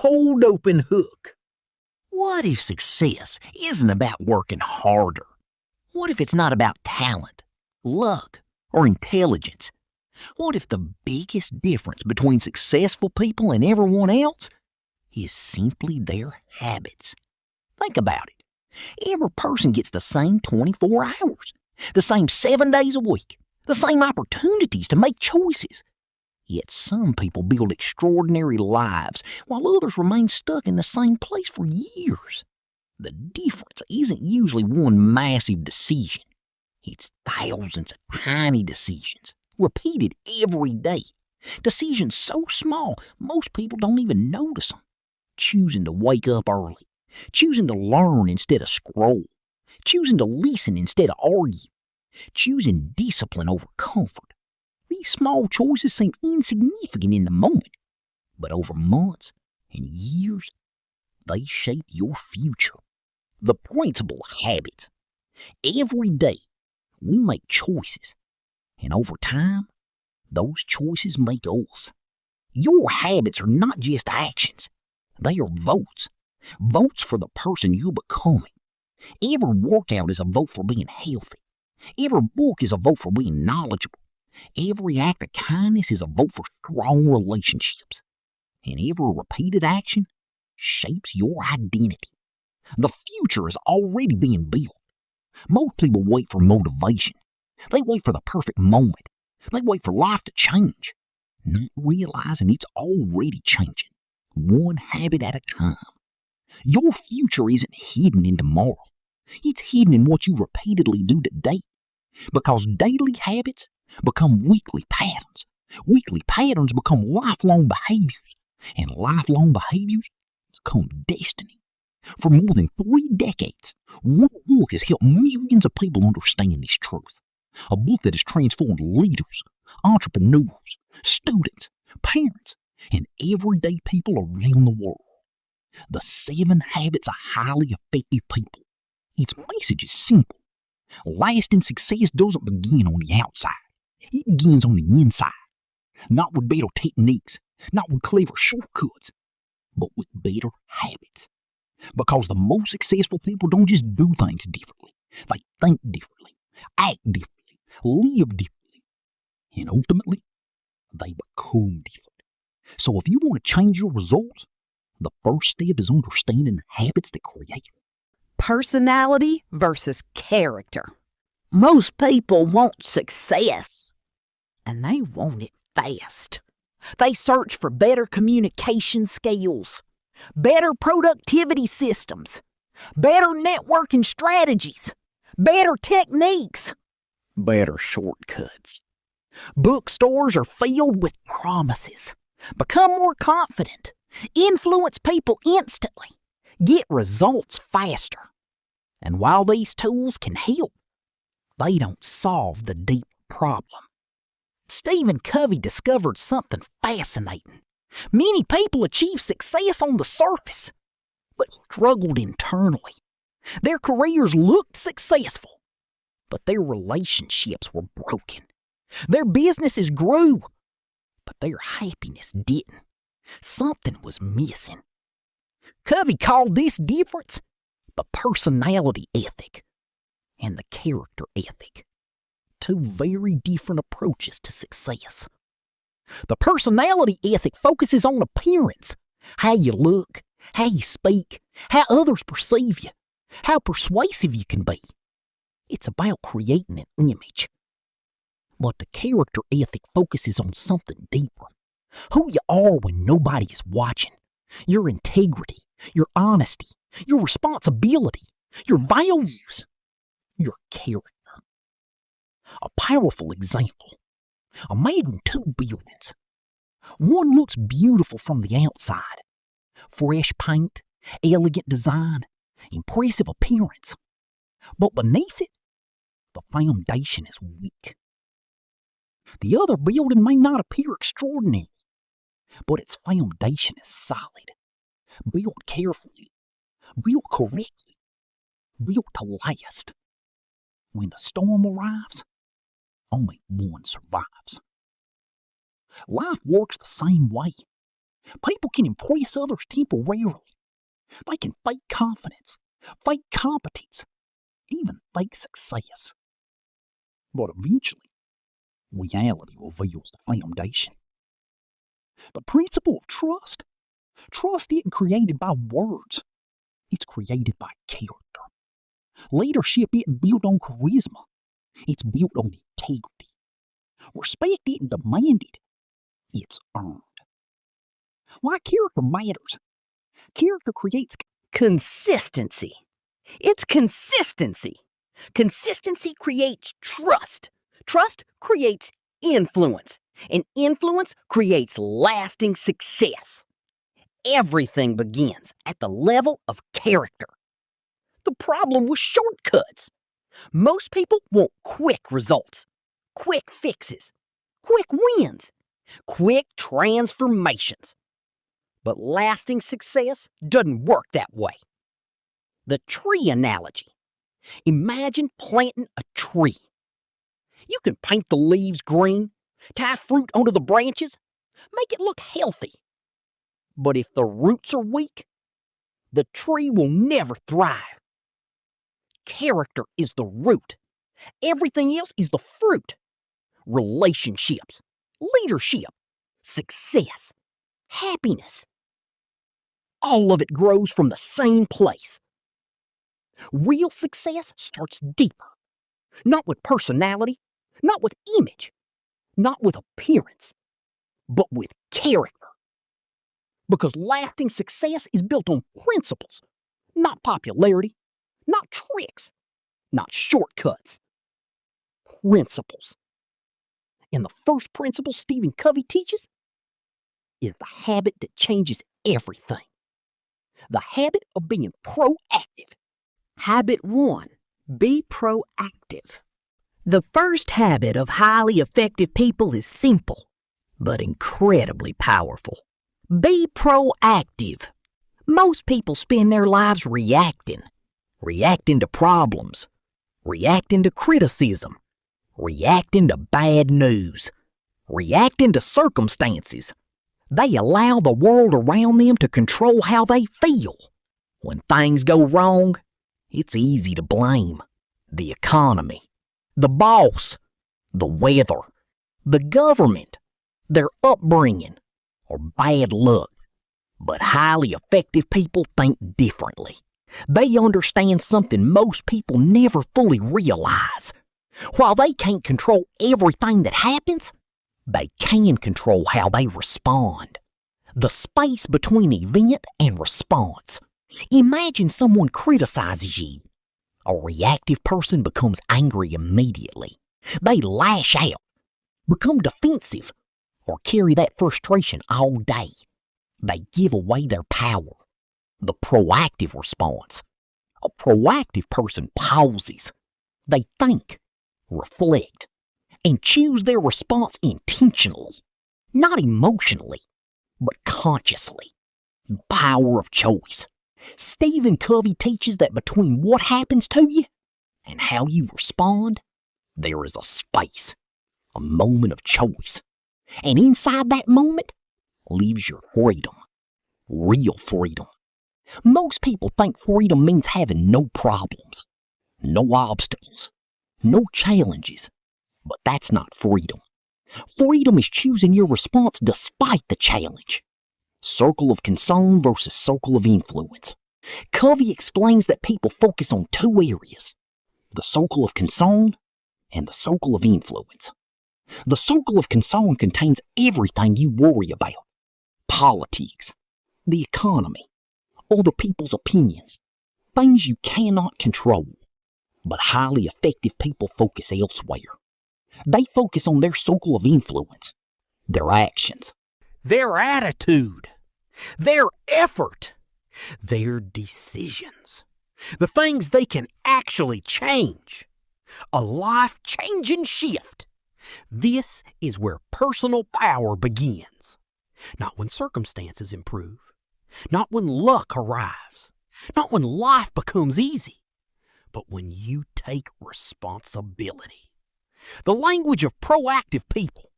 cold open hook. What if success isn't about working harder? What if it's not about talent, luck, or intelligence? What if the biggest difference between successful people and everyone else is simply their habits? Think about it. Every person gets the same 24 hours, the same 7 days a week, the same opportunities to make choices. Yet some people build extraordinary lives while others remain stuck in the same place for years. The difference isn't usually one massive decision. It's thousands of tiny decisions, repeated every day. Decisions so small, most people don't even notice them. Choosing to wake up early, choosing to learn instead of scroll, choosing to listen instead of argue, choosing discipline over comfort. These small choices seem insignificant in the moment, but over months and years, they shape your future. The principle of habits. Every day, we make choices, and over time, those choices make us. Your habits are not just actions. They are votes. Votes for the person you're becoming. Every workout is a vote for being healthy. Every book is a vote for being knowledgeable. Every act of kindness is a vote for strong relationships. And every repeated action shapes your identity. The future is already being built. Most people wait for motivation. They wait for the perfect moment. They wait for life to change, not realizing it's already changing, one habit at a time. Your future isn't hidden in tomorrow. It's hidden in what you repeatedly do today, because daily habits become weekly patterns. Weekly patterns become lifelong behaviors, and lifelong behaviors become destiny. For more than 3 decades, one book has helped millions of people understand this truth. A book that has transformed leaders, entrepreneurs, students, parents, and everyday people around the world. The 7 Habits of Highly Effective People. Its message is simple. Lasting success doesn't begin on the outside. It begins on the inside. Not with better techniques, not with clever shortcuts, but with better habits. Because the most successful people don't just do things differently. They think differently, act differently, live differently, and ultimately, they become different. So if you want to change your results, the first step is understanding the habits that create them. Personality versus character. Most people want success, And they want it fast. They search for better communication skills, better productivity systems, better networking strategies, better techniques, better shortcuts. Bookstores are filled with promises. Become more confident. Influence people instantly. Get results faster. And while these tools can help, they don't solve the deep problem. Stephen Covey discovered something fascinating. Many people achieve success on the surface, but struggled internally. Their careers looked successful, but their relationships were broken. Their businesses grew, but their happiness didn't. Something was missing. Covey called this difference the personality ethic and the character ethic. 2 very different approaches to success. The personality ethic focuses on appearance, how you look, how you speak, how others perceive you, how persuasive you can be. It's about creating an image. But the character ethic focuses on something deeper. Who you are when nobody is watching. Your integrity, your honesty, your responsibility, your values, your character. A powerful example. A man in 2 buildings. One looks beautiful from the outside. Fresh paint, elegant design, impressive appearance. But beneath it, the foundation is weak. The other building may not appear extraordinary, but its foundation is solid, built carefully, built correctly, built to last. When the storm arrives, only one survives. Life works the same way. People can impress others temporarily. They can fake confidence, fake competence, even fake success. But eventually, reality reveals the foundation. The principle of trust. Trust isn't created by words. It's created by character. Leadership isn't built on charisma. It's built on integrity. Respect isn't demanded. It's earned. Why character matters? Character creates Consistency. It's consistency. Consistency creates trust. Trust creates influence. And influence creates lasting success. Everything begins at the level of character. The problem with shortcuts. Most people want quick results, quick fixes, quick wins, quick transformations. But lasting success doesn't work that way. The tree analogy. Imagine planting a tree. You can paint the leaves green, tie fruit onto the branches, make it look healthy. But if the roots are weak, the tree will never thrive. Character is the root. Everything else is the fruit. Relationships, leadership, success, happiness. All of it grows from the same place. Real success starts deeper. Not with personality, not with image, not with appearance, but with character. Because lasting success is built on principles, not popularity, not tricks, not shortcuts. Principles. And the first principle Stephen Covey teaches is the habit that changes everything. The habit of being proactive. Habit 1. Be proactive. The first habit of highly effective people is simple, but incredibly powerful. Be proactive. Most people spend their lives reacting to problems, reacting to criticism, reacting to bad news, reacting to circumstances. They allow the world around them to control how they feel. When things go wrong, it's easy to blame the economy, the boss, the weather, the government, their upbringing, or bad luck. But highly effective people think differently. They understand something most people never fully realize. While they can't control everything that happens, they can control how they respond. The space between event and response. Imagine someone criticizes you. A reactive person becomes angry immediately. They lash out, become defensive, or carry that frustration all day. They give away their power. The proactive response. A proactive person pauses. They think, reflect, and choose their response intentionally, not emotionally, but consciously. The power of choice. Stephen Covey teaches that between what happens to you and how you respond, there is a space, a moment of choice. And inside that moment lives your freedom, real freedom. Most people think freedom means having no problems, no obstacles, no challenges, but that's not freedom. Freedom is choosing your response despite the challenge. Circle of concern versus circle of influence. Covey explains that people focus on two areas, the circle of concern and the circle of influence. The circle of concern contains everything you worry about. Politics, the economy, other people's opinions, things you cannot control. But highly effective people focus elsewhere. They focus on their circle of influence, their actions, their attitude, their effort, their decisions, the things they can actually change. A life-changing shift. This is where personal power begins. Not when circumstances improve, not when luck arrives, not when life becomes easy, but when you take responsibility. The language of proactive people.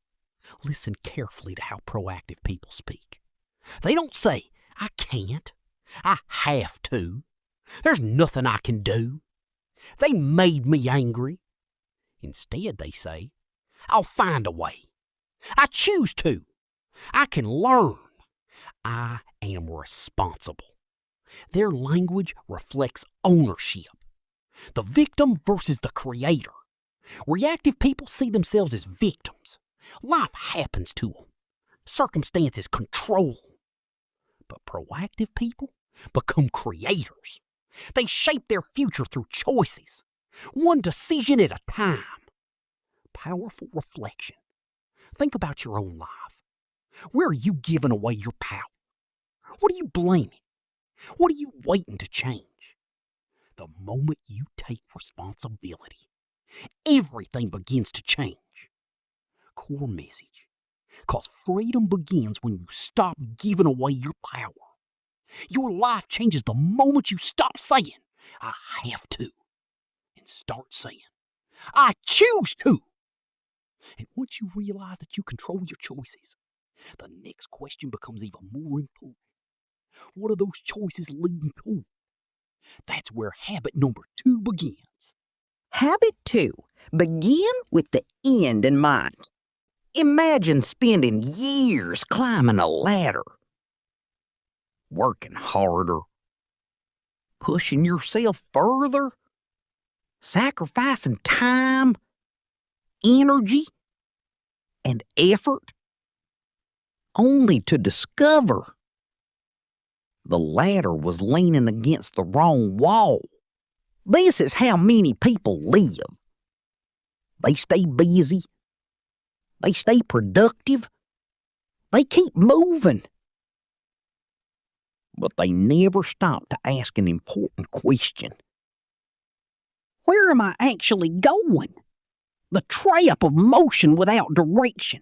Listen carefully to how proactive people speak. They don't say, I can't, I have to, there's nothing I can do. They made me angry. Instead, they say, I'll find a way. I choose to. I can learn. I am responsible. Their language reflects ownership. The victim versus the creator. Reactive people see themselves as victims. Life happens to them. Circumstances control. But proactive people become creators. They shape their future through choices, one decision at a time. Powerful reflection. Think about your own life. Where are you giving away your power? What are you blaming? What are you waiting to change? The moment you take responsibility, everything begins to change. Core message. Because freedom begins when you stop giving away your power. Your life changes the moment you stop saying, I have to, and start saying, I choose to. And once you realize that you control your choices, the next question becomes even more important. What are those choices leading to? That's where habit number 2 begins. Habit 2. Begin with the end in mind. Imagine spending years climbing a ladder, working harder, pushing yourself further, sacrificing time, energy, and effort, only to discover the ladder was leaning against the wrong wall. This is how many people live. They stay busy. They stay productive. They keep moving. But they never stop to ask an important question. Where am I actually going? The trap of motion without direction.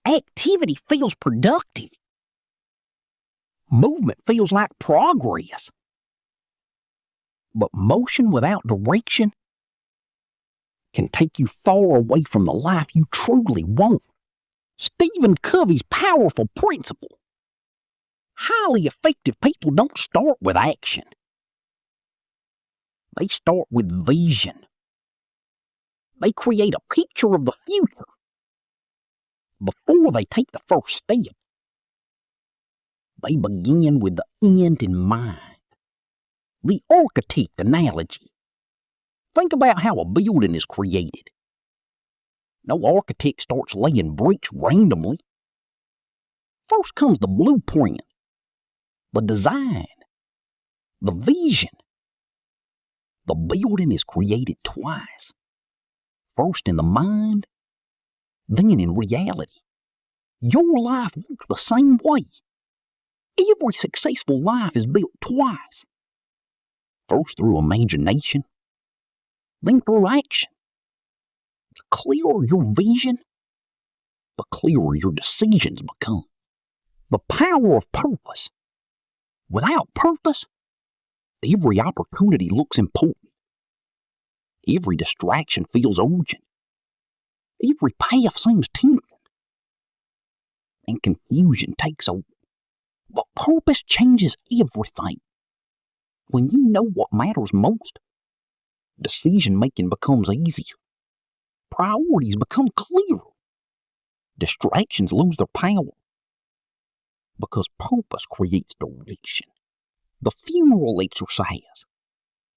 Activity feels productive. Movement feels like progress. But motion without direction can take you far away from the life you truly want. Stephen Covey's powerful principle. Highly effective people don't start with action. They start with vision. They create a picture of the future before they take the first step. They begin with the end in mind. The architect analogy. Think about how a building is created. No architect starts laying bricks randomly. First comes the blueprint, the design, the vision. The building is created twice. First in the mind, then in reality. Your life works the same way. Every successful life is built twice. First through imagination, then through action. The clearer your vision, the clearer your decisions become. The power of purpose. Without purpose, every opportunity looks important. Every distraction feels urgent. Every path seems tempting. And confusion takes over. But purpose changes everything. When you know what matters most, decision making becomes easier. Priorities become clearer. Distractions lose their power. Because purpose creates direction. The funeral exercise.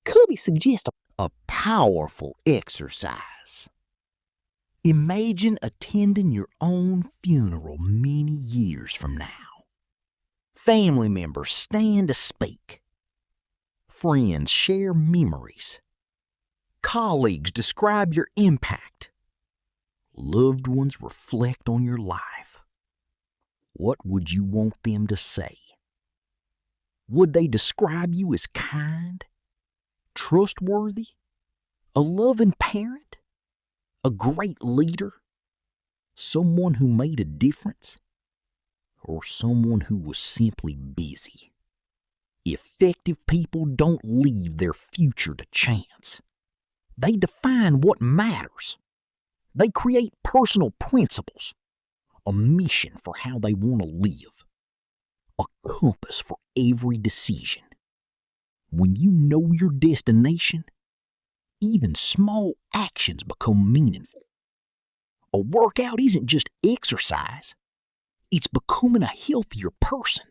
Covey suggests A powerful exercise. Imagine attending your own funeral many years from now. Family members stand to speak. Friends share memories. Colleagues describe your impact. Loved ones reflect on your life. What would you want them to say? Would they describe you as kind, trustworthy, a loving parent, a great leader, someone who made a difference, or someone who was simply busy? Effective people don't leave their future to chance. They define what matters. They create personal principles, a mission for how they want to live. a compass for every decision. When you know your destination, even small actions become meaningful. A workout isn't just exercise, it's becoming a healthier person.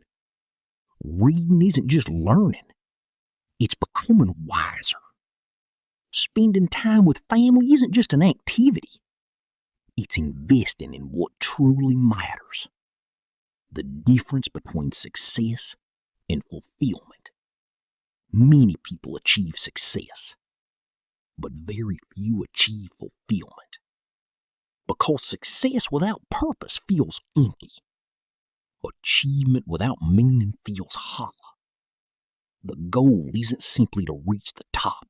Reading isn't just learning, it's becoming wiser. Spending time with family isn't just an activity, it's investing in what truly matters. The difference between success and fulfillment. Many people achieve success, but very few achieve fulfillment. Because success without purpose feels empty. Achievement without meaning feels hollow. The goal isn't simply to reach the top.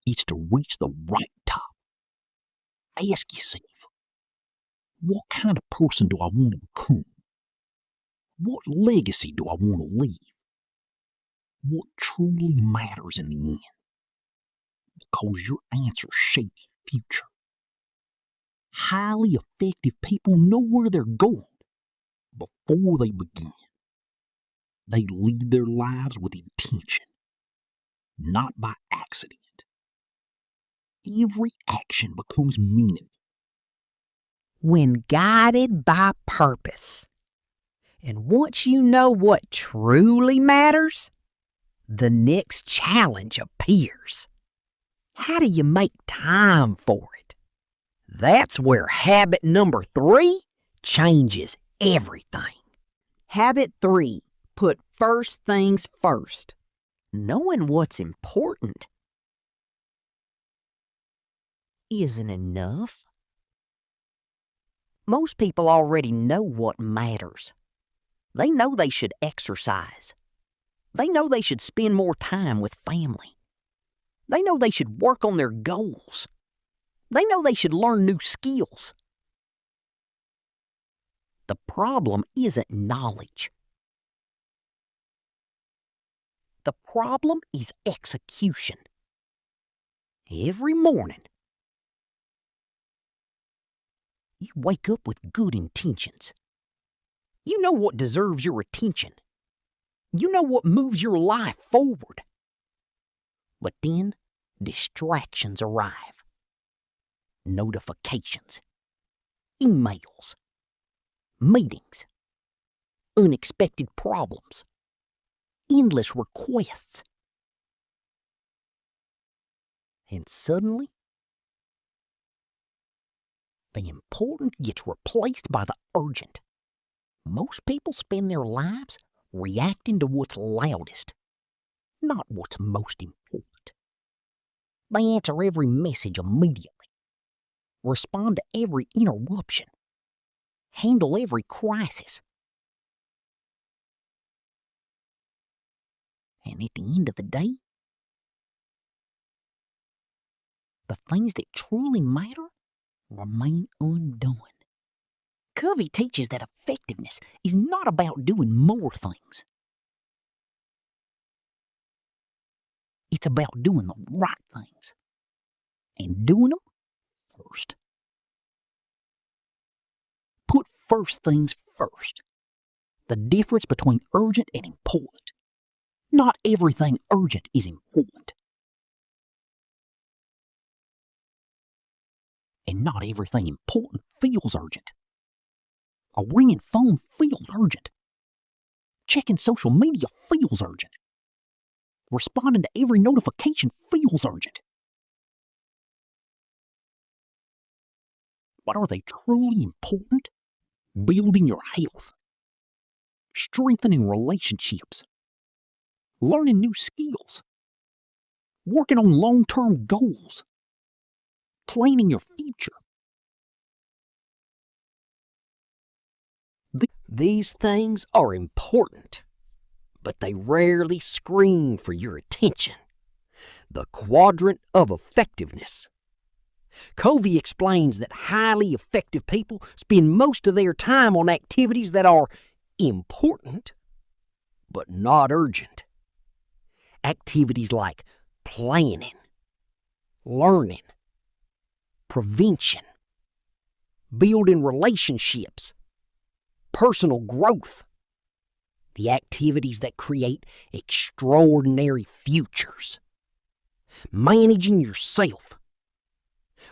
It's to reach the right top. Ask yourself, what kind of person do I want to become? What legacy do I want to leave? What truly matters in the end? Because your answer shapes the future. Highly effective people know where they're going before they begin. They lead their lives with intention, not by accident. Every action becomes meaningful when guided by purpose. And once you know what truly matters, the next challenge appears. How do you make time for it? That's where habit number 3 changes everything. Habit 3, put first things first. Knowing what's important isn't enough. Most people already know what matters. They know they should exercise. They know they should spend more time with family. They know they should work on their goals. They know they should learn new skills. The problem isn't knowledge. The problem is execution. Every morning, you wake up with good intentions. You know what deserves your attention. You know what moves your life forward. But then, distractions arrive. Notifications, emails, meetings, unexpected problems, endless requests. And suddenly, the important gets replaced by the urgent. Most people spend their lives reacting to what's loudest, not what's most important. They answer every message immediately, respond to every interruption, handle every crisis. And at the end of the day, the things that truly matter remain undone. Covey teaches that effectiveness is not about doing more things. It's about doing the right things and doing them first. Put first things first. The difference between urgent and important. Not everything urgent is important. And not everything important feels urgent. A ringing phone feels urgent. Checking social media feels urgent. Responding to every notification feels urgent. But are they truly important? Building your health, strengthening relationships, learning new skills, working on long-term goals, planning your future. These things are important, but they rarely scream for your attention. The quadrant of effectiveness. Covey explains that highly effective people spend most of their time on activities that are important, but not urgent. Activities like planning, learning, prevention, building relationships, personal growth. the activities that create extraordinary futures. Managing yourself.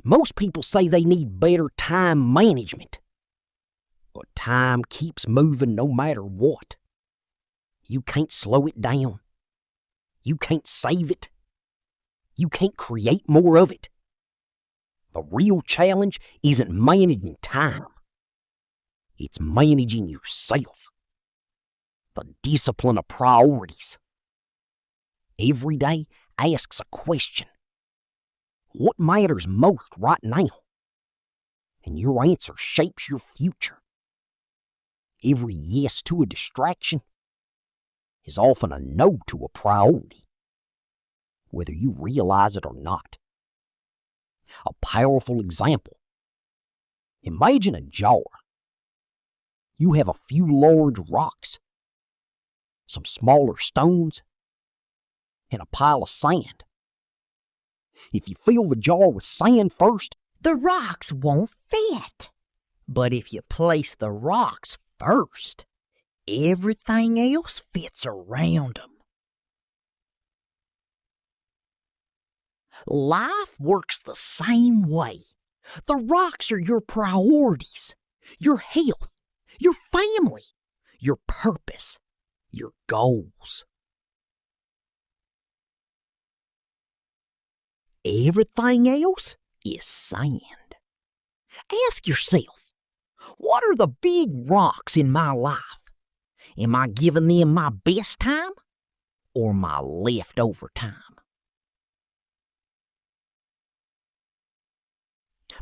Most people say they need better time management, but time keeps moving no matter what. You can't slow it down. You can't save it. You can't create more of it. The real challenge isn't managing time. It's managing yourself. The discipline of priorities. Every day asks a question. What matters most right now? And your answer shapes your future. Every yes to a distraction is often a no to a priority, whether you realize it or not. A powerful example. Imagine a jar. You have a few large rocks, some smaller stones, and a pile of sand. If you fill the jar with sand first, The rocks won't fit. But if you place the rocks first, everything else fits around them. Life works the same way. The rocks are your priorities, your health, your family, your purpose, your goals. Everything else is sand. Ask yourself, what are the big rocks in my life? Am I giving them my best time or my leftover time?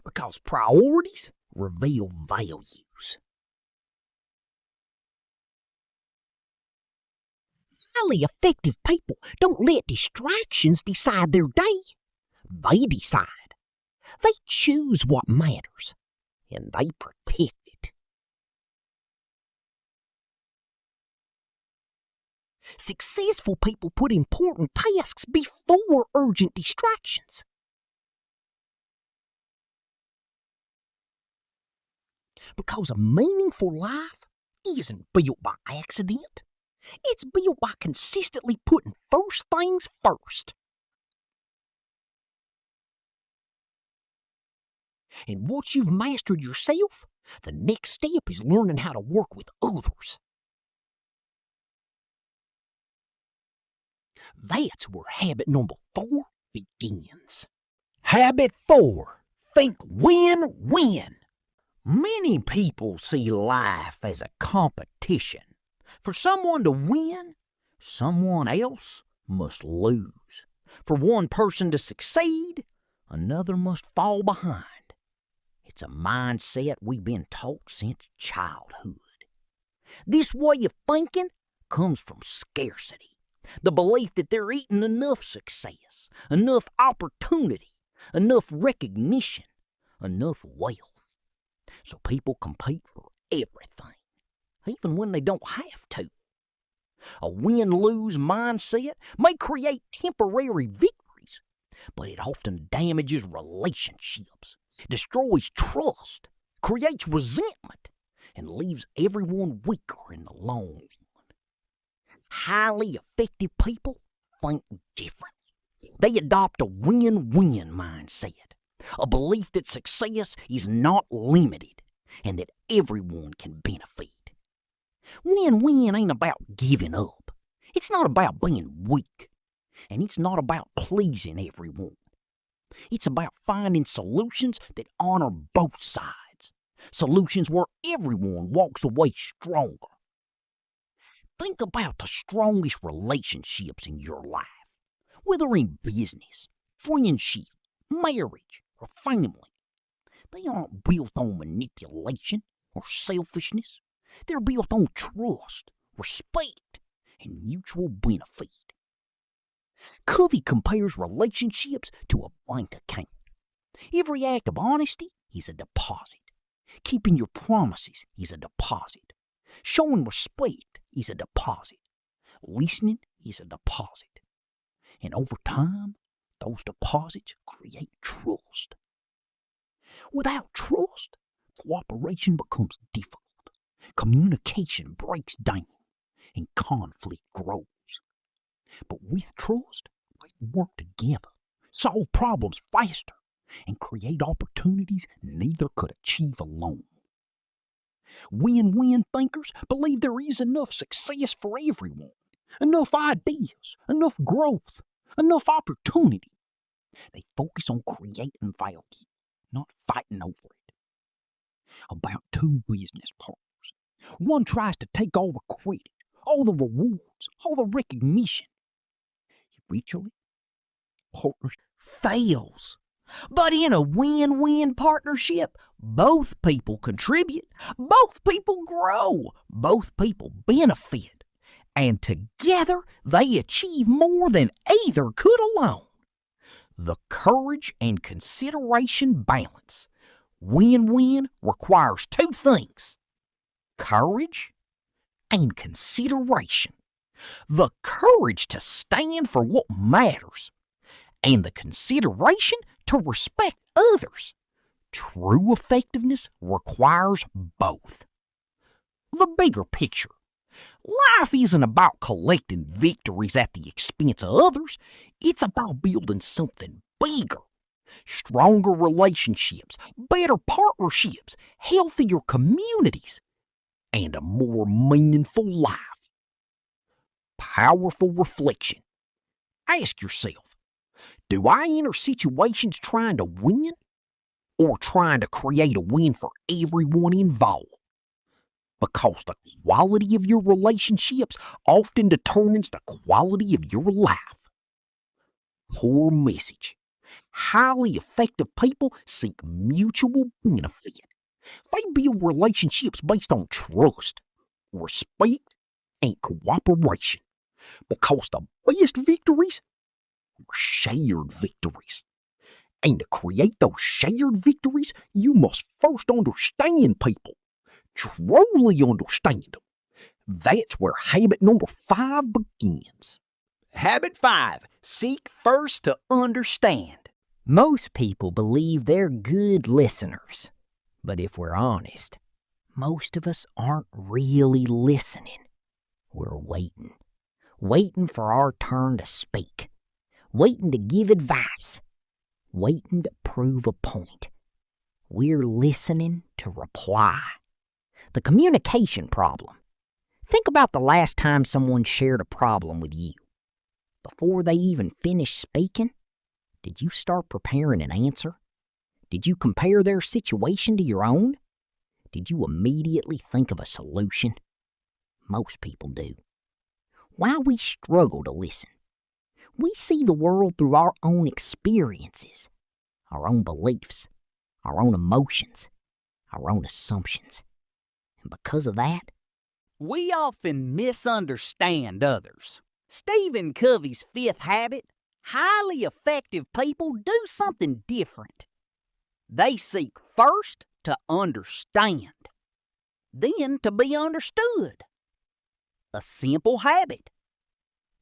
Because priorities reveal values. Highly effective people don't let distractions decide their day. They decide. They choose what matters, and they protect it. Successful people put important tasks before urgent distractions. Because a meaningful life isn't built by accident. It's built by consistently putting first things first. And once you've mastered yourself, the next step is learning how to work with others. That's where habit number 4 begins. Habit 4. Think win-win. Many people see life as a competition. For someone to win, someone else must lose. For one person to succeed, another must fall behind. It's a mindset we've been taught since childhood. This way of thinking comes from scarcity. The belief that there isn't enough success, enough opportunity, enough recognition, enough wealth. So people compete for everything, even when they don't have to. A win-lose mindset may create temporary victories, but it often damages relationships, destroys trust, creates resentment, and leaves everyone weaker in the long run. Highly effective people think differently. They adopt a win-win mindset, a belief that success is not limited and that everyone can benefit. Win-win ain't about giving up. It's not about being weak. And it's not about pleasing everyone. It's about finding solutions that honor both sides. Solutions where everyone walks away stronger. Think about the strongest relationships in your life, whether in business, friendship, marriage, or family. They aren't built on manipulation or selfishness. They're built on trust, respect, and mutual benefit. Covey compares relationships to a bank account. Every act of honesty is a deposit. Keeping your promises is a deposit. Showing respect is a deposit. Listening is a deposit. And over time, those deposits create trust. Without trust, cooperation becomes difficult. Communication breaks down, and conflict grows. But with trust, they work together, solve problems faster, and create opportunities neither could achieve alone. Win-win thinkers believe there is enough success for everyone, enough ideas, enough growth, enough opportunity. They focus on creating value, not fighting over it. About two business partners. One tries to take all the credit, all the rewards, all the recognition. Eventually, partners Fails. But in a win-win partnership, both people contribute, both people grow, both people benefit, and together they achieve more than either could alone. The courage and consideration balance. Win-win requires two things: courage and consideration. The courage to stand for what matters, and the consideration to respect others. True effectiveness requires both. The bigger picture. Life isn't about collecting victories at the expense of others. It's about building something bigger. Stronger relationships, better partnerships, healthier communities, and a more meaningful life. Powerful reflection. Ask yourself, do I enter situations trying to win or trying to create a win for everyone involved? Because the quality of your relationships often determines the quality of your life. Core message. Highly effective people seek mutual benefit. They build relationships based on trust, respect, and cooperation. Because the best victories are shared victories. And to create those shared victories, you must first understand people. Truly understand them. That's where habit number 5 begins. Habit 5. Seek first to understand. Most people believe they're good listeners. But if we're honest, most of us aren't really listening. We're waiting for our turn to speak, waiting to give advice, waiting to prove a point. We're listening to reply. The communication problem. Think about the last time someone shared a problem with you. Before they even finished speaking, did you start preparing an answer? Did you compare their situation to your own? Did you immediately think of a solution? Most people do. Why we struggle to listen? We see the world through our own experiences, our own beliefs, our own emotions, our own assumptions. And because of that, We often misunderstand others. Stephen Covey's 5th habit: highly effective people do something different. They seek first to understand, then to be understood. A simple habit,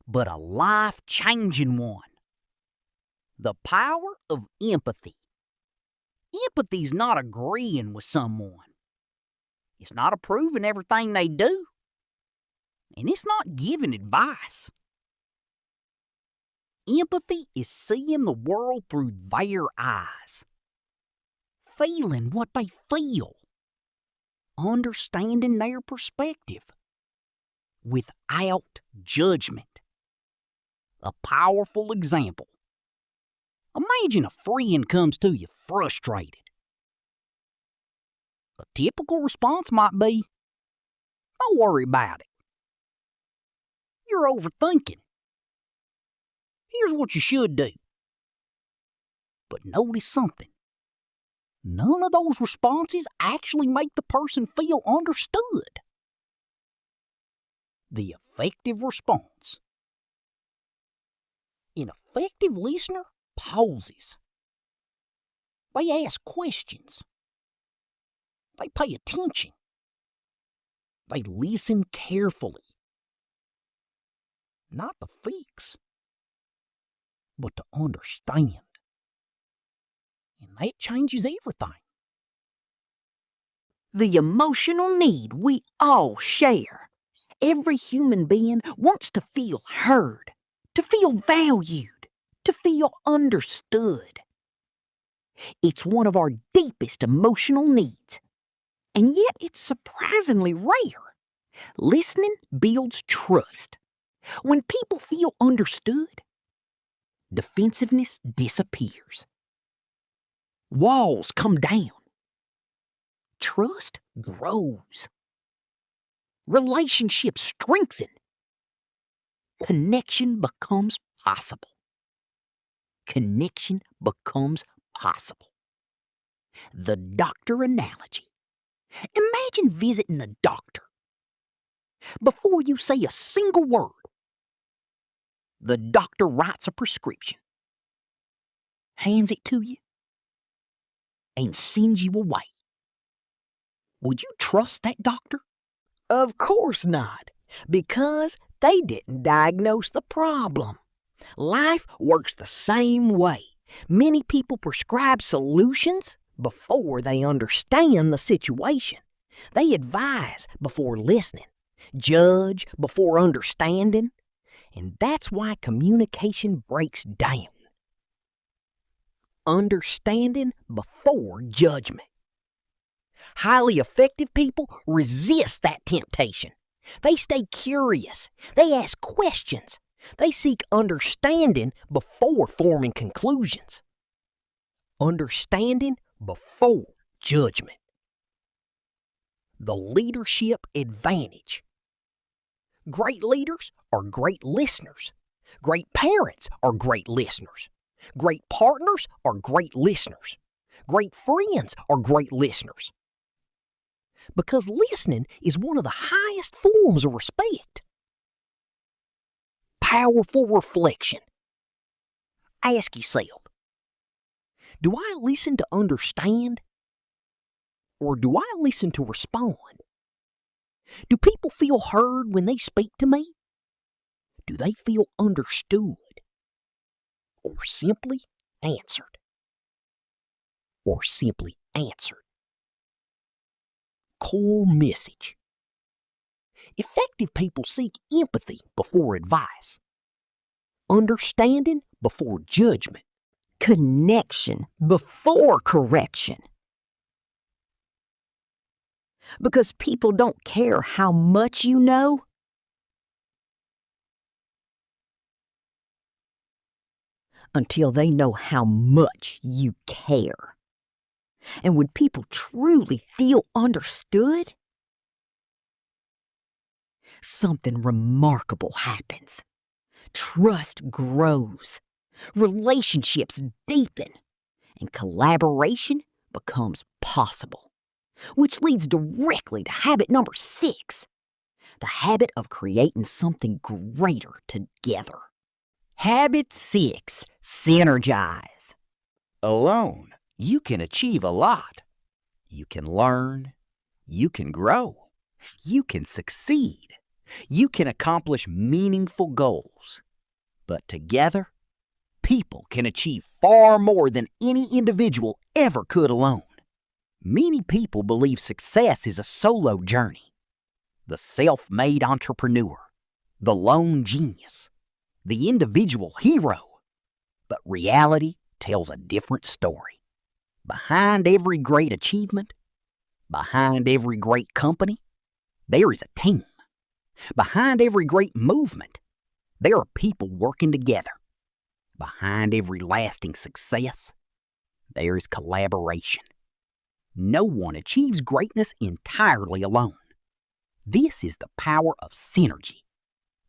but a life-changing one. The power of empathy. Empathy's not agreeing with someone. It's not approving everything they do. And it's not giving advice. Empathy is seeing the world through their eyes. Feeling what they feel. Understanding their perspective. Without judgment. A powerful example. Imagine a friend comes to you frustrated. A typical response might be, "Don't worry about it. You're overthinking. Here's what you should do." But notice something. None of those responses actually make the person feel understood. The effective response. An effective listener pauses. They ask questions. They pay attention. They listen carefully. Not to fix, but to understand. And that changes everything. The emotional need we all share. Every human being wants to feel heard, to feel valued, to feel understood. It's one of our deepest emotional needs, and yet it's surprisingly rare. Listening builds trust. When people feel understood, defensiveness disappears. Walls come down. Trust grows. Relationships strengthen. Connection becomes possible. Connection becomes possible. The doctor analogy. Imagine visiting a doctor. Before you say a single word, the doctor writes a prescription, hands it to you, and sends you away. Would you trust that doctor? Of course not, because they didn't diagnose the problem. Life works the same way. Many people prescribe solutions before they understand the situation. They advise before listening, judge before understanding, and that's why communication breaks down. Understanding before judgment. Highly effective people resist that temptation. They stay curious. They ask questions. They seek understanding before forming conclusions. Understanding before judgment. The leadership advantage. Great leaders are great listeners. Great parents are great listeners. Great partners are great listeners. Great friends are great listeners. Because listening is one of the highest forms of respect. Powerful reflection. Ask yourself, do I listen to understand, or do I listen to respond? Do people feel heard when they speak to me? Do they feel understood, or simply answered? Or simply answered. Core message. Effective people seek empathy before advice, understanding before judgment, connection before correction. Because people don't care how much you know, until they know how much you care. And when people truly feel understood, something remarkable happens. Trust grows, relationships deepen, and collaboration becomes possible. Which leads directly to habit number 6, the habit of creating something greater together. Habit 6, synergize. Alone, you can achieve a lot. You can learn. You can grow. You can succeed. You can accomplish meaningful goals. But together, people can achieve far more than any individual ever could alone. Many people believe success is a solo journey. The self-made entrepreneur, the lone genius, the individual hero. But reality tells a different story. Behind every great achievement, behind every great company, there is a team. Behind every great movement, there are people working together. Behind every lasting success, there is collaboration. No one achieves greatness entirely alone. This is the power of synergy.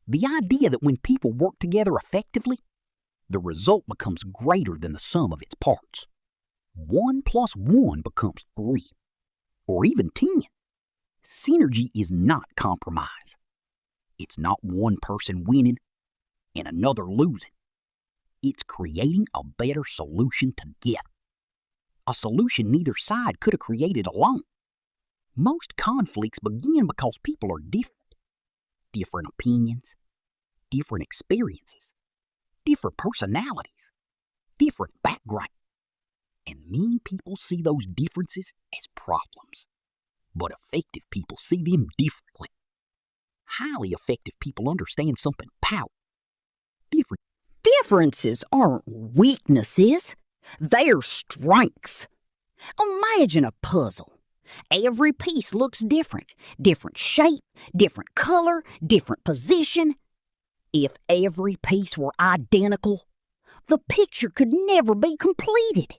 The idea that when people work together effectively, the result becomes greater than the sum of its parts. 1 + 1 becomes 3, or even 10. Synergy is not compromise. It's not one person winning and another losing. It's creating a better solution together. A solution neither side could have created alone. Most conflicts begin because people are different. Different opinions, different experiences, different personalities, different backgrounds. And many people see those differences as problems. But effective people see them differently. Highly effective people understand something powerful. Different. Differences aren't weaknesses, they're strengths. Imagine a puzzle. Every piece looks different. Different shape, different color, different position. If every piece were identical, the picture could never be completed.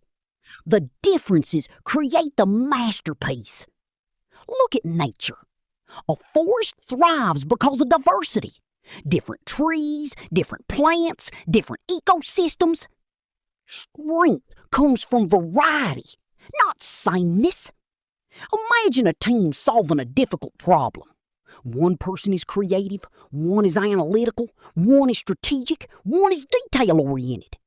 The differences create the masterpiece. Look at nature. A forest thrives because of diversity. Different trees, different plants, different ecosystems. Strength comes from variety, not sameness. Imagine a team solving a difficult problem. One person is creative, one is analytical, one is strategic, one is detail-oriented.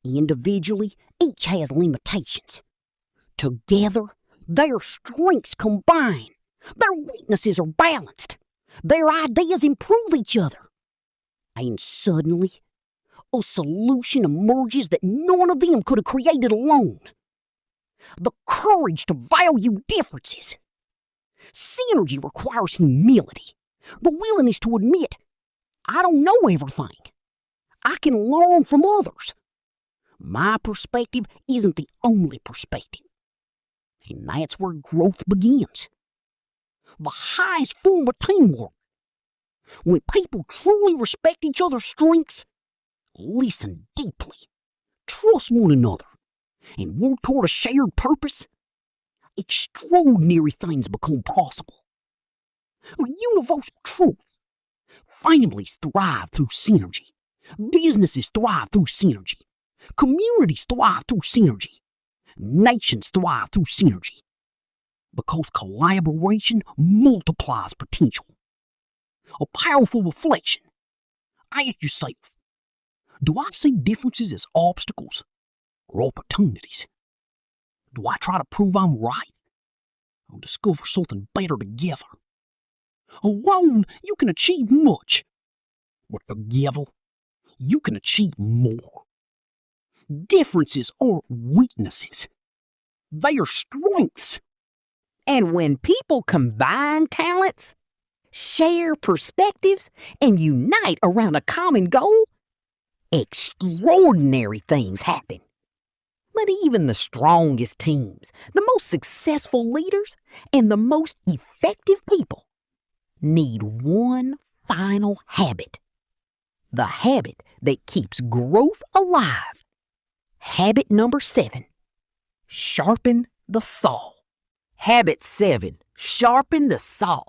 Individually, each has limitations. Together, their strengths combine. Their weaknesses are balanced. Their ideas improve each other. And suddenly, a solution emerges that none of them could have created alone. The courage to value differences. Synergy requires humility, the willingness to admit, I don't know everything. I can learn from others. My perspective isn't the only perspective. And that's where growth begins. The highest form of teamwork. When people truly respect each other's strengths, listen deeply, trust one another, and work toward a shared purpose, extraordinary things become possible. A universal truth. Families thrive through synergy. Businesses thrive through synergy. Communities thrive through synergy. Nations thrive through synergy. Because collaboration multiplies potential. A powerful reflection. Ask yourself, do I see differences as obstacles or opportunities? Do I try to prove I'm right or discover something better together? Alone, you can achieve much, but together, you can achieve more. Differences aren't weaknesses. They are strengths. And when people combine talents, share perspectives, and unite around a common goal, extraordinary things happen. But even the strongest teams, the most successful leaders, and the most effective people need one final habit. The habit that keeps growth alive. Habit number 7. Sharpen the saw. Habit 7. Sharpen the saw.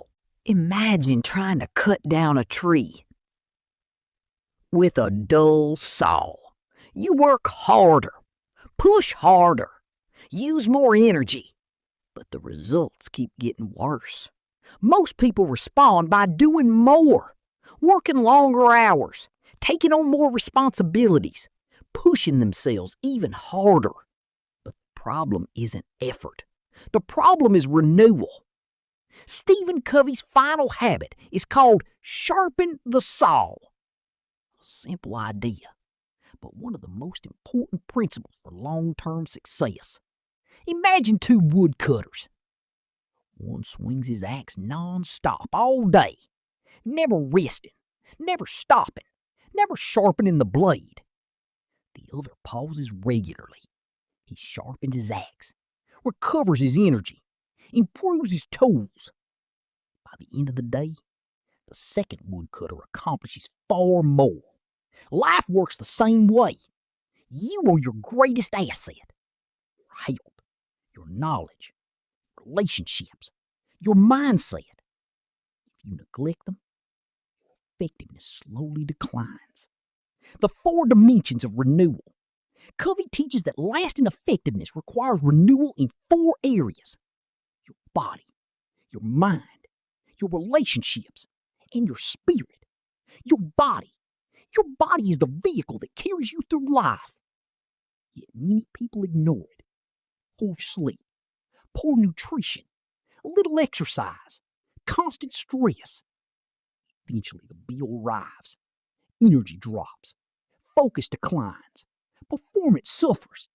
Imagine trying to cut down a tree with a dull saw. You work harder, push harder, use more energy, but the results keep getting worse. Most people respond by doing more, working longer hours, taking on more responsibilities, pushing themselves even harder. But the problem isn't effort. The problem is renewal. Stephen Covey's final habit is called sharpen the saw. A simple idea, but one of the most important principles for long-term success. Imagine 2 woodcutters. One swings his axe non-stop all day, never resting, never stopping, never sharpening the blade. The other pauses regularly. He sharpens his axe, recovers his energy, improves his tools. By the end of the day, the second woodcutter accomplishes far more. Life works the same way. You are your greatest asset. Your health, your knowledge, relationships, your mindset. If you neglect them, your effectiveness slowly declines. The 4 dimensions of renewal. Covey teaches that lasting effectiveness requires renewal in 4 areas. Your body, your mind, your relationships, and your spirit. Your body is the vehicle that carries you through life. Yet many people ignore it. Poor sleep, poor nutrition, little exercise, constant stress. Eventually the bill arrives. Energy drops. Focus declines. Performance suffers.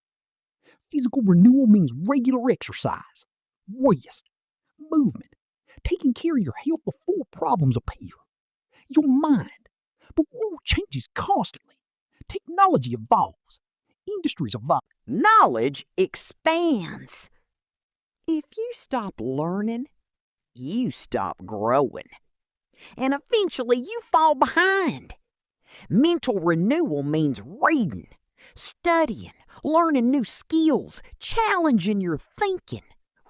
Physical renewal means regular exercise, rest, movement, taking care of your health before problems appear. Your mind. The world changes constantly. Technology evolves. Industries evolve. Knowledge expands. If you stop learning, you stop growing. And eventually you fall behind. Mental renewal means reading, studying, learning new skills, challenging your thinking,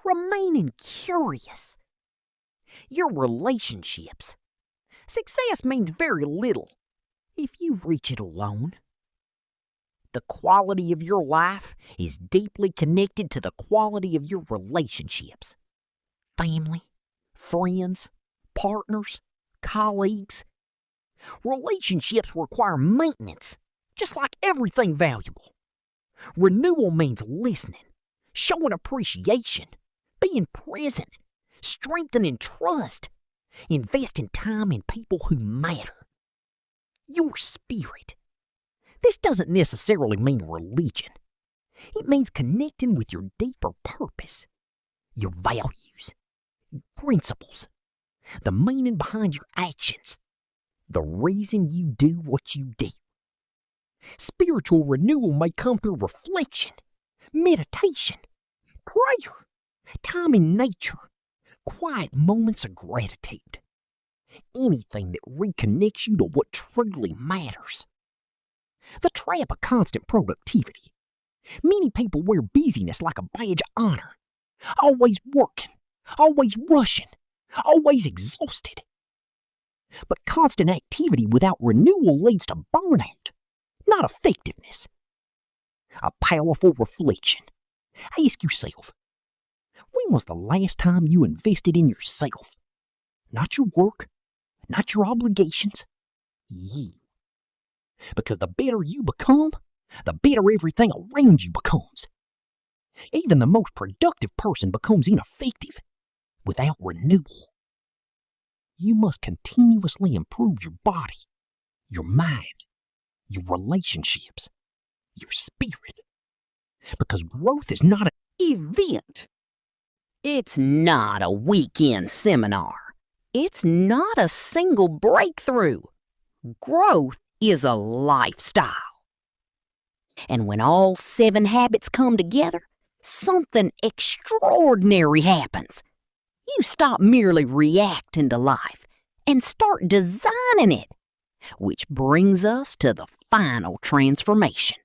remaining curious. Your relationships. Success means very little if you reach it alone. The quality of your life is deeply connected to the quality of your relationships. Family, friends, partners, colleagues. Relationships require maintenance, just like everything valuable. Renewal means listening, showing appreciation, being present, strengthening trust, investing time in people who matter. Your spirit. This doesn't necessarily mean religion. It means connecting with your deeper purpose, your values, your principles, the meaning behind your actions, the reason you do what you do. Spiritual renewal may come through reflection, meditation, prayer, time in nature, quiet moments of gratitude. Anything that reconnects you to what truly matters. The trap of constant productivity. Many people wear busyness like a badge of honor. Always working, always rushing, always exhausted. But constant activity without renewal leads to burnout, not effectiveness. A powerful reflection. Ask yourself, when was the last time you invested in yourself? Not your work, not your obligations, you. Because the better you become, the better everything around you becomes. Even the most productive person becomes ineffective without renewal. You must continuously improve your body, your mind, your relationships, your spirit. Because growth is not an event. It's not a weekend seminar. It's not a single breakthrough. Growth is a lifestyle. And when all 7 habits come together, something extraordinary happens. You stop merely reacting to life and start designing it, which brings us to the final transformation,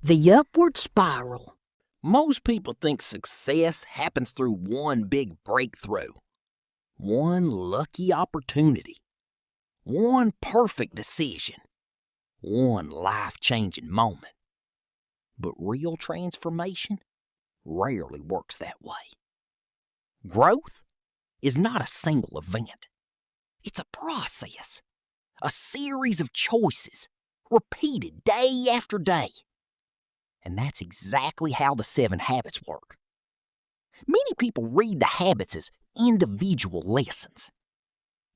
the upward spiral. Most people think success happens through one big breakthrough, one lucky opportunity, one perfect decision, one life-changing moment. But real transformation rarely works that way. Growth is not a single event. It's a process, a series of choices, repeated day after day. And that's exactly how the 7 habits work. Many people read the habits as individual lessons.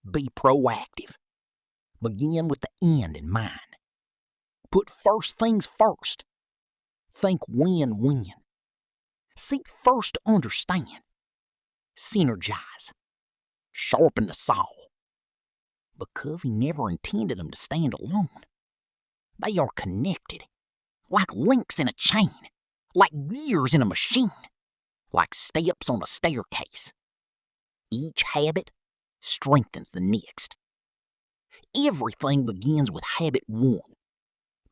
Be proactive. Begin with the end in mind. Put first things first. Think win-win. Seek first to understand. Synergize. Sharpen the saw. But Covey never intended them to stand alone. They are connected, like links in a chain, like gears in a machine, like steps on a staircase. Each habit strengthens the next. Everything begins with habit 1,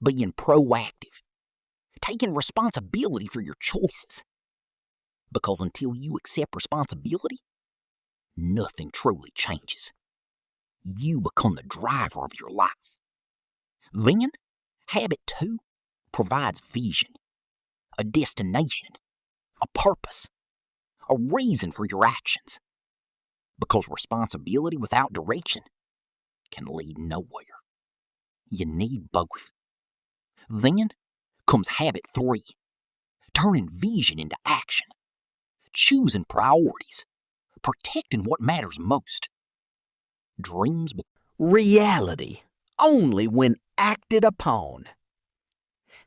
being proactive, taking responsibility for your choices. Because until you accept responsibility, nothing truly changes. You become the driver of your life. Then, habit 2 provides vision, a destination, a purpose, a reason for your actions. Because responsibility without direction can lead nowhere. You need both. Then comes habit 3, turning vision into action, choosing priorities, protecting what matters most. Dreams become reality only when acted upon.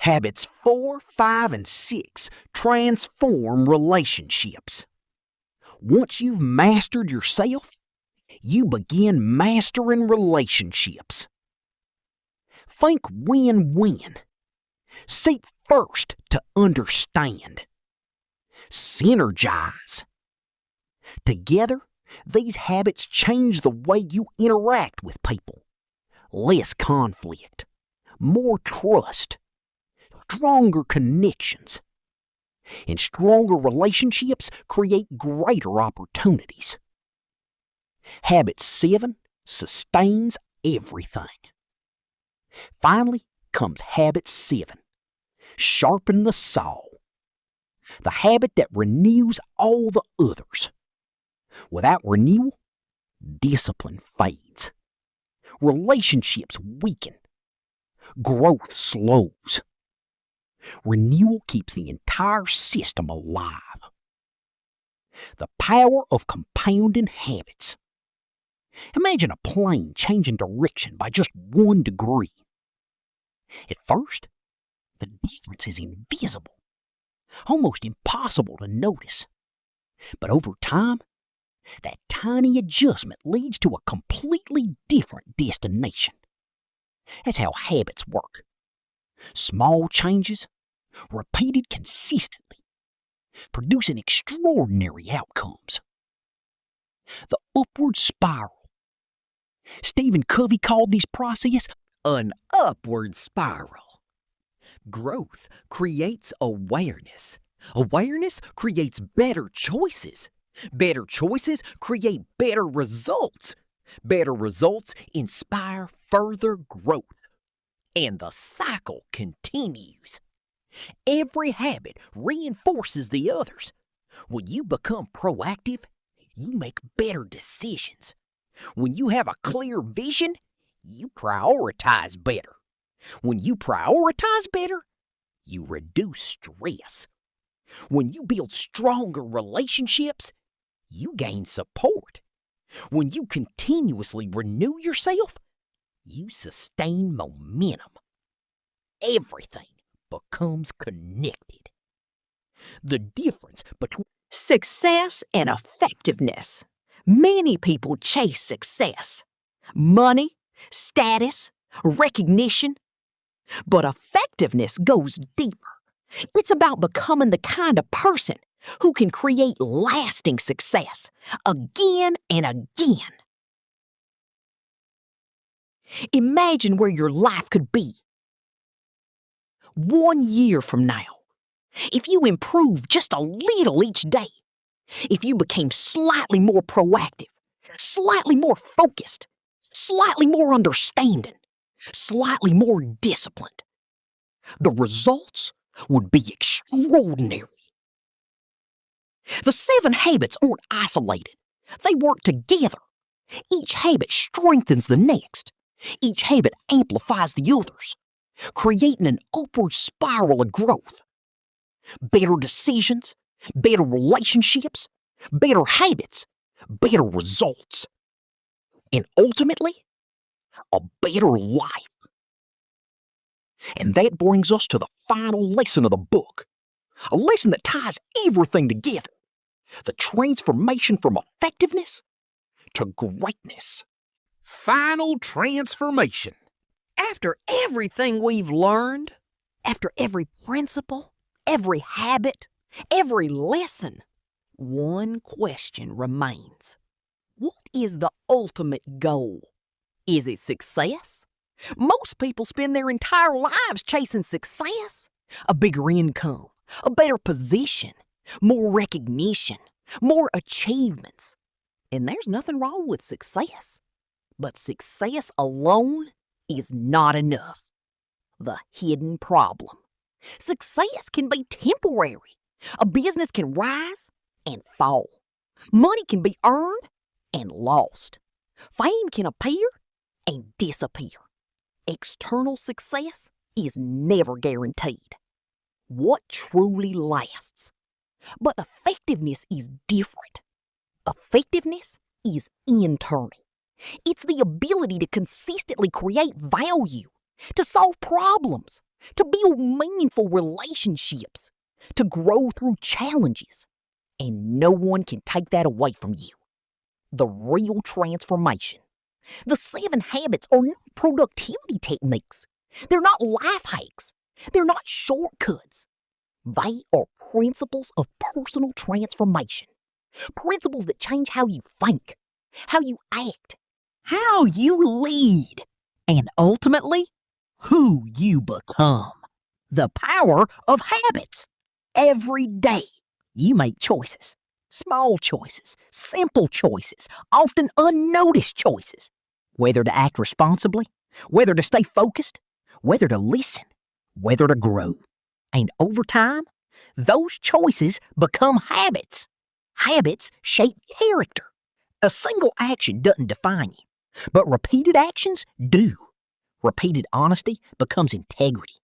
Habits 4, 5, and 6 transform relationships. Once you've mastered yourself, you begin mastering relationships. Think win-win. Seek first to understand. Synergize. Together, these habits change the way you interact with people. Less conflict, more trust, stronger connections. And stronger relationships create greater opportunities. Habit 7 sustains everything. Finally comes habit 7. Sharpen the saw. The habit that renews all the others. Without renewal, discipline fades. Relationships weaken. Growth slows. Renewal keeps the entire system alive. The power of compounding habits. Imagine a plane changing direction by just 1 degree. At first, the difference is invisible, almost impossible to notice. But over time, that tiny adjustment leads to a completely different destination. That's how habits work. Small changes, repeated consistently, producing extraordinary outcomes. The upward spiral. Stephen Covey called this process an upward spiral. Growth creates awareness. Awareness creates better choices. Better choices create better results. Better results inspire further growth. And the cycle continues. Every habit reinforces the others. When you become proactive, you make better decisions. When you have a clear vision, you prioritize better. When you prioritize better, you reduce stress. When you build stronger relationships, you gain support. When you continuously renew yourself, you sustain momentum. Everything becomes connected. The difference between Success and effectiveness. Many people chase success, money, status, recognition. But effectiveness goes deeper. It's about becoming the kind of person who can create lasting success again and again. Imagine where your life could be 1 year from now. If you improve just a little each day, if you became slightly more proactive, slightly more focused, slightly more understanding, slightly more disciplined, the results would be extraordinary. The 7 habits aren't isolated. They work together. Each habit strengthens the next. Each habit amplifies the others, creating an upward spiral of growth. Better decisions, better relationships, better habits, better results, and ultimately, a better life. And that brings us to the final lesson of the book, a lesson that ties everything together, the transformation from effectiveness to greatness. final transformation. after everything we've learned, after every principle, every habit, every lesson, one question remains. What is the ultimate goal? Is it success? Most people spend their entire lives chasing success. A bigger income, a better position, more recognition, more achievements. And there's nothing wrong with success. But success alone is not enough. The hidden problem. Success can be temporary. A business can rise and fall. Money can be earned and lost. Fame can appear and disappear. External success is never guaranteed. What truly lasts? But effectiveness is different. Effectiveness is internal. It's the ability to consistently create value, to solve problems, to build meaningful relationships, to grow through challenges. And no one can take that away from you. the real transformation. The 7 habits are not productivity techniques. They're not life hacks. They're not shortcuts. They are principles of personal transformation. Principles that change how you think, how you act, How you lead, and ultimately, who you become. The power of habits. Every day, you make choices. Small choices, simple choices, often unnoticed choices. Whether to act responsibly, whether to stay focused, whether to listen, whether to grow. And over time, those choices become habits. Habits shape character. A single action doesn't define you, but repeated actions do. Repeated honesty becomes integrity.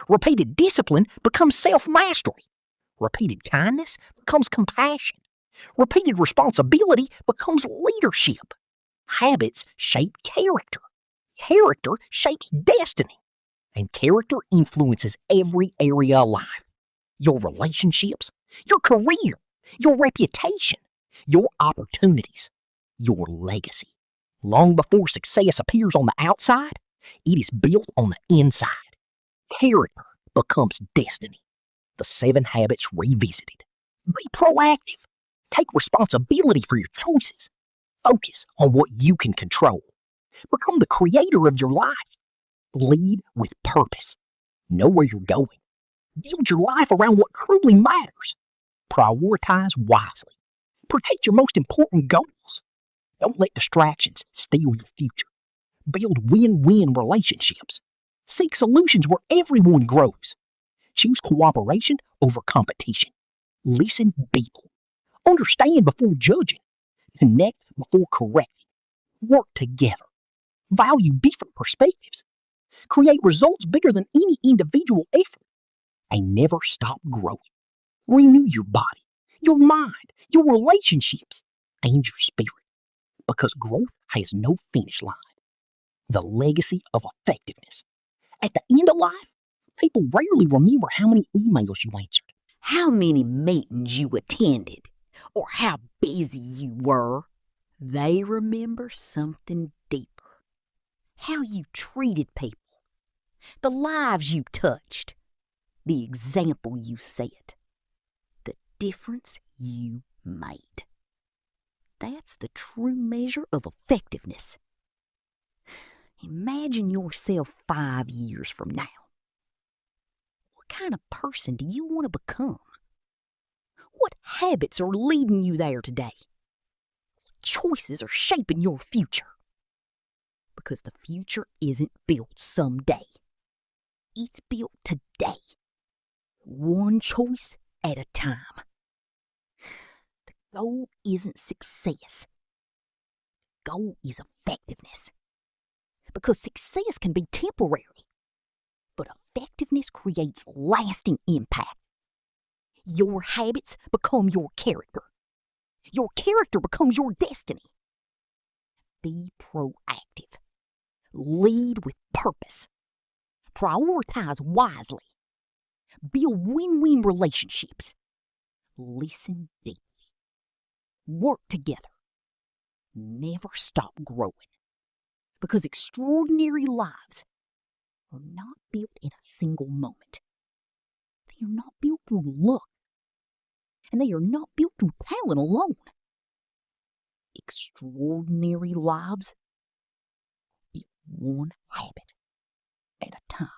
Repeated discipline becomes self-mastery. Repeated kindness becomes compassion. Repeated responsibility becomes leadership. Habits shape character. Character shapes destiny. And character influences every area of life. Your relationships, your career, your reputation, your opportunities, your legacy. Long before success appears on the outside, it is built on the inside. Character becomes destiny. The 7 habits revisited. Be proactive. Take responsibility for your choices. Focus on what you can control. Become the creator of your life. Lead with purpose. Know where you're going. Build your life around what truly matters. Prioritize wisely. Protect your most important goals. Don't let distractions steal your future. Build win-win relationships. Seek solutions where everyone grows. Choose cooperation over competition. Listen deeply. Understand before judging. Connect before correcting. Work together. Value different perspectives. Create results bigger than any individual effort. And never stop growing. Renew your body, your mind, your relationships, and your spirit. Because growth has no finish line. The legacy of effectiveness. At the end of life, people rarely remember how many emails you answered, how many meetings you attended, or how busy you were. They remember something deeper. How you treated people, the lives you touched, the example you set, the difference you made. That's the true measure of effectiveness. Imagine yourself 5 years from now. What kind of person do you want to become? What habits are leading you there today? What choices are shaping your future? Because the future isn't built someday. It's built today. One choice at a time. The goal isn't success. The goal is effectiveness. Because success can be temporary, but effectiveness creates lasting impact. Your habits become your character. Your character becomes your destiny. Be proactive. Lead with purpose. Prioritize wisely. Build win-win relationships. Listen deeply. Work together. Never stop growing. Because extraordinary lives are not built in a single moment. They are not built through luck. And they are not built through talent alone. Extraordinary lives built one habit at a time.